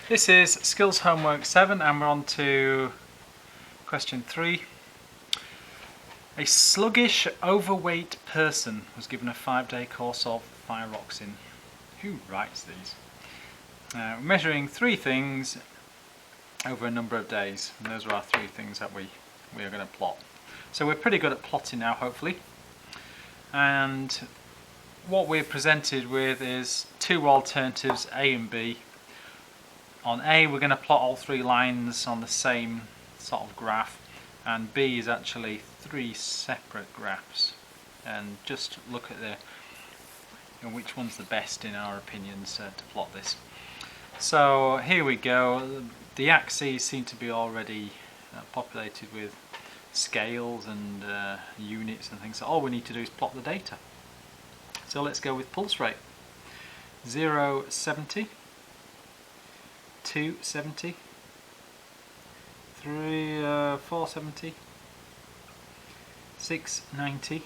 This is Skills Homework 7 and we're on to question 3. A sluggish, overweight person was given a 5-day course of thyroxine. Who writes these? We're measuring 3 things over a number of days, and those are our 3 things that we are going to plot. So we're pretty good at plotting now, hopefully. And what we're presented with is 2 alternatives, A and B. On A, we're going to plot all 3 lines on the same sort of graph, and B is actually 3 separate graphs. And just look at which one's the best in our opinions to plot this. So here we go. The axes seem to be already populated with scales and units and things. So all we need to do is plot the data. So let's go with pulse rate. 0, 70. 270, 470, 690,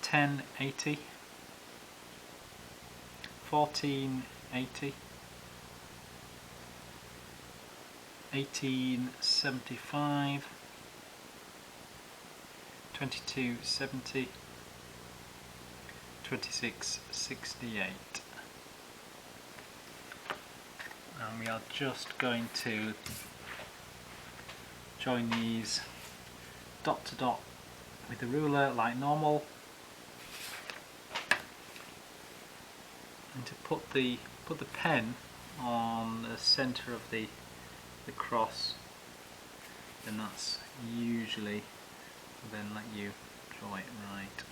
1080, 1480, 1875, 2270, 2668. And we are just going to join these dot to dot with the ruler like normal, and to put the pen on the centre of the cross, then that's usually then let you draw it right.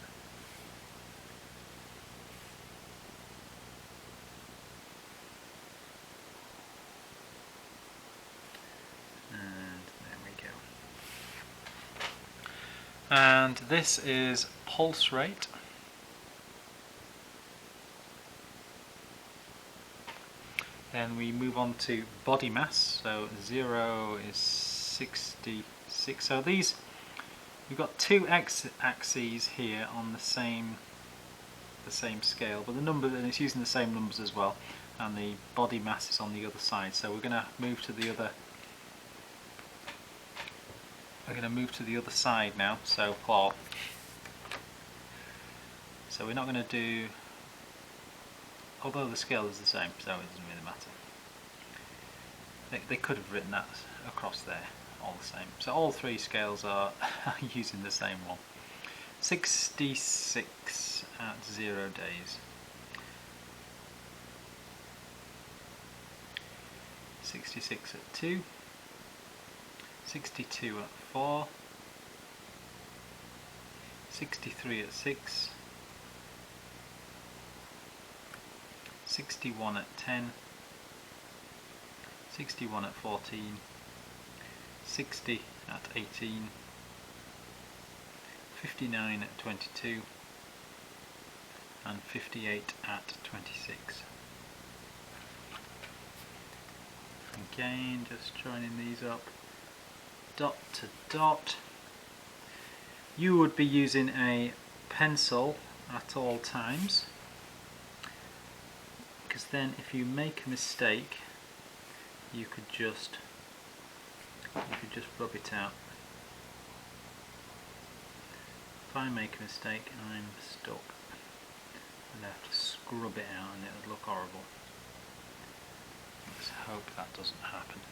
And this is pulse rate. Then we move on to body mass. So 0 is 66. So these, we've got 2 axes here on the same scale, but the number, and it's using the same numbers as well. And the body mass is on the other side. So we're going to move to the other. We're going to move to the other side now, so we're not going to do, although the scale is the same, so it doesn't really matter. They could have written that across there, all the same. So all 3 scales are using the same one. 66 at 0 days. 66 at 2. 62 at 4, 63 at 6, 61 at 10, 61 at 14, 60 at 18, 59 at 22, and 58 at 26. Again, just joining these up. Dot to dot. You would be using a pencil at all times, because then if you make a mistake you could just rub it out. If I make a mistake I'm stuck and I have to scrub it out and it would look horrible. Let's hope that doesn't happen.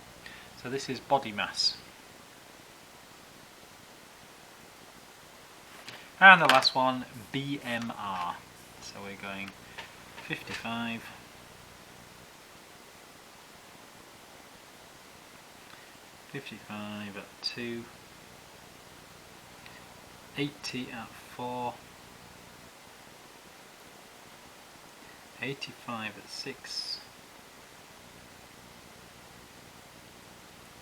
So this is body mass. And the last one, BMR. So we're going 55, 55 at 2, 80 at 4, 85 at 6.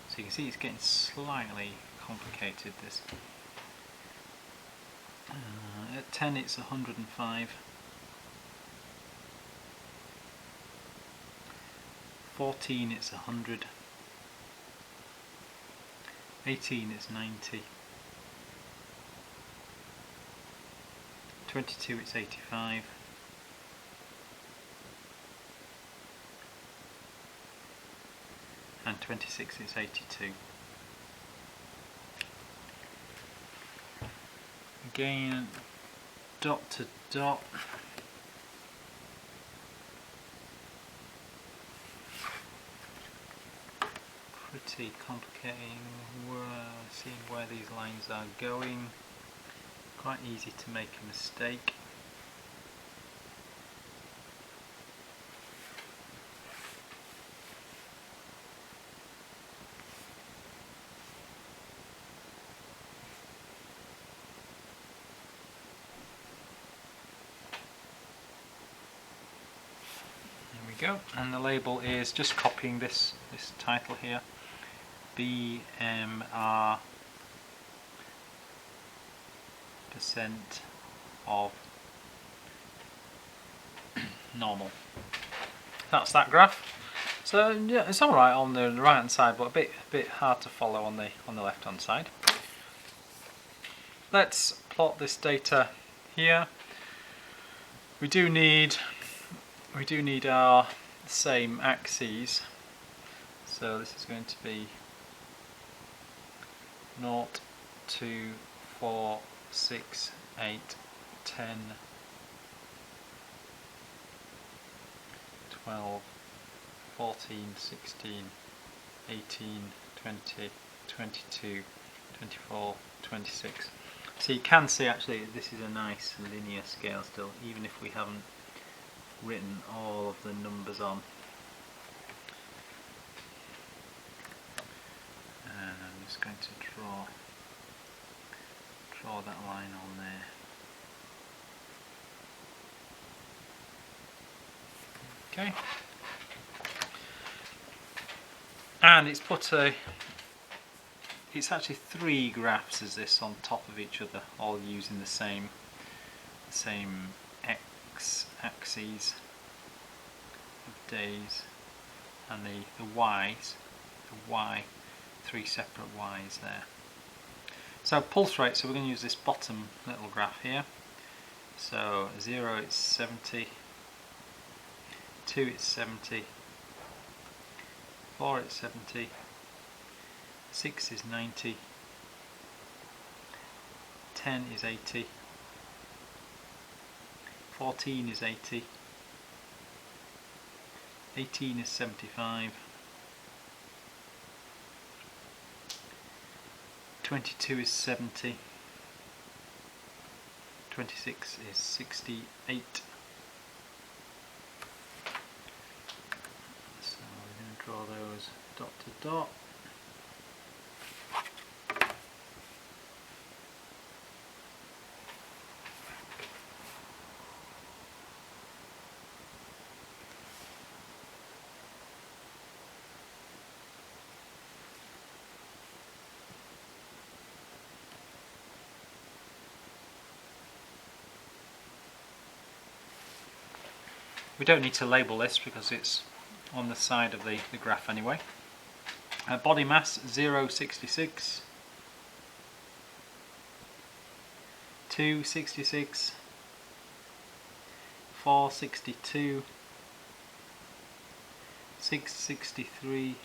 So you can see it's getting slightly complicated, this. At 10 it's 105, 14 it's 100, 18 it's 90, 22 it's 85, and 26 is 82. Again, dot to dot. Pretty complicating, seeing where these lines are going. Quite easy to make a mistake. Go, and the label is just copying this title here, BMR percent of normal. That's that graph. So yeah, it's all right on the right hand side, but a bit hard to follow on the left hand side. Let's plot this data here. We do need our same axes, so this is going to be 0, 2, 4, 6, 8, 10, 12, 14, 16, 18, 20, 22, 24, 26. So you can see actually this is a nice linear scale still, even if we haven't written all of the numbers on. And I'm just going to draw that line on there. Okay. And it's actually 3 graphs as this on top of each other, all using the same x-axes of days, and the y's, the y, 3 separate y's there. So pulse rate, so we're going to use this bottom little graph here. So 0 it's 70, 2 it's 70, 4 it's 70, 6 is 90, 10 is 80, 14 is 80, 18 is 75, 22 is 70, 26 is 68. So we're going to draw those dot to dot. We don't need to label this because it's on the side of the graph anyway. Body mass 066, 266, 462, 663,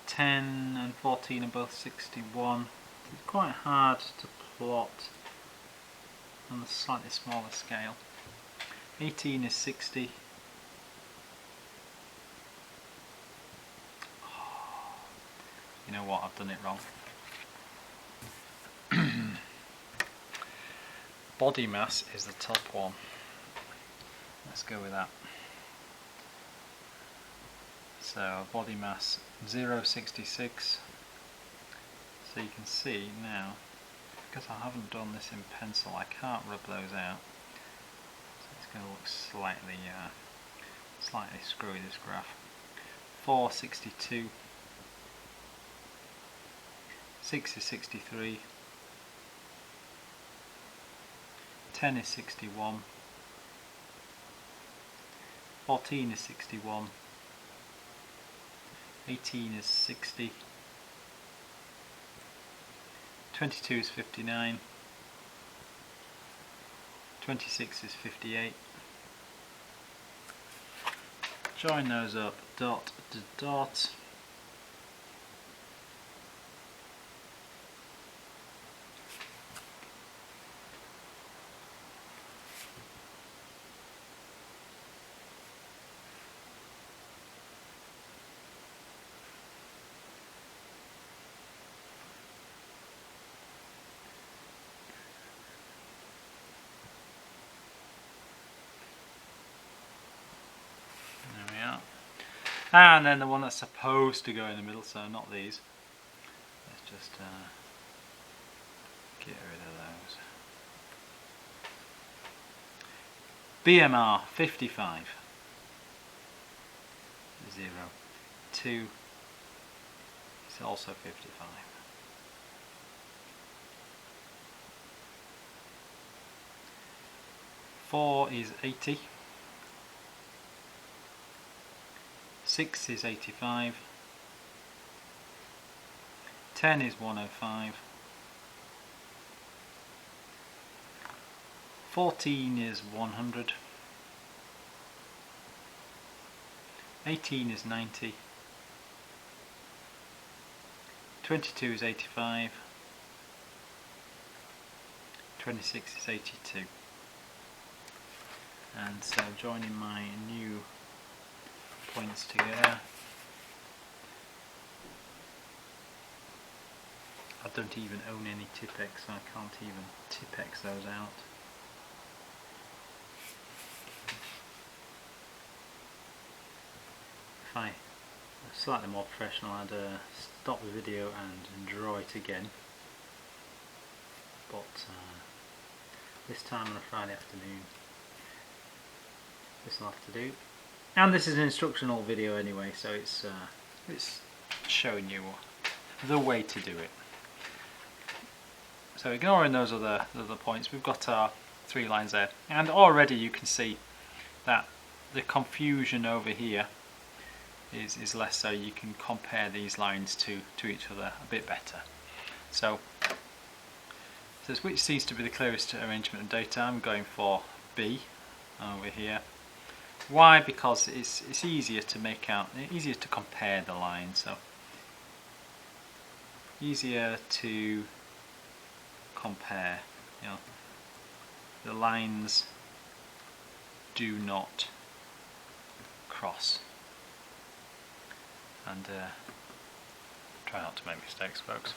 10 and 14 are both 61. It's quite hard to plot on a slightly smaller scale. 18 is 60. You know what, I've done it wrong. Body mass is the top one. Let's go with that. So body mass 066. So you can see now, because I haven't done this in pencil, I can't rub those out. So it's going to look slightly screwy, this graph. 462, 6 is 63, 10 is 61, 14 is 61, 18 is 60, 22 is 59, 26 is 58, join those up, dot to dot. And then the one that's supposed to go in the middle, so not these. Let's just get rid of those. BMR 55. 0. 2 is also 55. 4 is 80. 6 is 85, 10 is 105, 14 is 100, 18 is 90, 22 is 85, 26 is 82. And so joining my new points together, I don't even own any Tipex, so I can't even Tipex those out. If I were slightly more professional, I'd stop the video and draw it again, but this time on a Friday afternoon this will have to do. And this is an instructional video anyway, so it's showing you the way to do it. So ignoring those other points, we've got our 3 lines there, and already you can see that the confusion over here is less, so you can compare these lines to each other a bit better. So which seems to be the clearest arrangement of data? I'm going for B over here. Why? Because it's easier to make out, easier to compare the lines, so easier to compare. You know, the lines do not cross, and try not to make mistakes, folks.